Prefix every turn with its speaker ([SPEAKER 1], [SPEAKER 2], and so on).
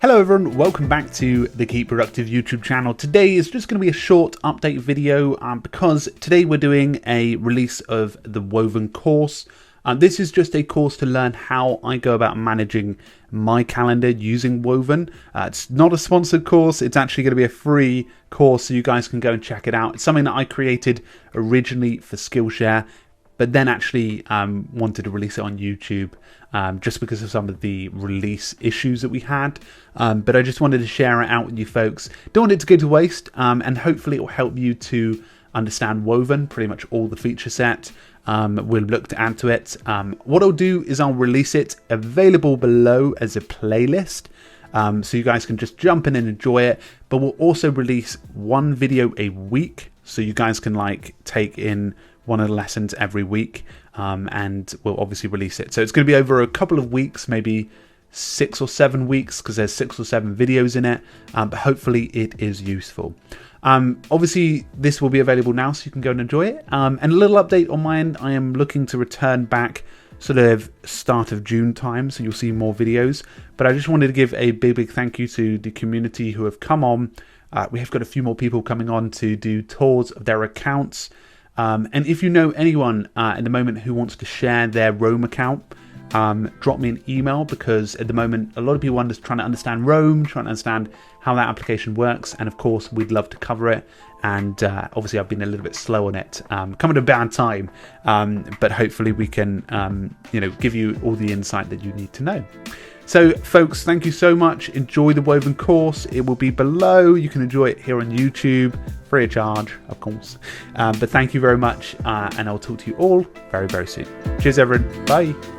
[SPEAKER 1] Hello everyone, welcome back to the Keep Productive YouTube channel. Today is just going to be a short update video because today we're doing a release of the Woven course. This is just a course to learn how I go about managing my calendar using Woven. It's not a sponsored course, it's actually going to be a free course so you guys can go and check it out. It's something that I created originally for Skillshare, but then actually wanted to release it on YouTube just because of some of the release issues that we had. But I just wanted to share it out with you folks. Don't want it to go to waste, and hopefully it will help you to understand Woven, pretty much all the feature set. We'll look to add to it. What I'll do is I'll release it available below as a playlist. So you guys can just jump in and enjoy it. But we'll also release one video a week, so you guys can like take in one of the lessons every week, and we'll obviously release it. So it's going to be over a couple of weeks, maybe 6 or 7 weeks, because there's 6 or 7 videos in it, but hopefully it is useful. Obviously this will be available now, so you can go and enjoy it. And a little update on my end, I am looking to return back sort of start of June time, so you'll see more videos. But I just wanted to give a big thank you to the community who have come on. We have got a few more people coming on to do tours of their accounts. And if you know anyone at the moment who wants to share their Roam account, drop me an email, because at the moment a lot of people are trying to understand Roam, trying to understand how that application works, and of course we'd love to cover it. And obviously I've been a little bit slow on it, coming at a bad time, but hopefully we can give you all the insight that you need to know. So folks, thank you so much. Enjoy the Woven course. It will be below. You can enjoy it here on YouTube, free of charge, of course. But thank you very much, and I'll talk to you all very soon. Cheers everyone. Bye.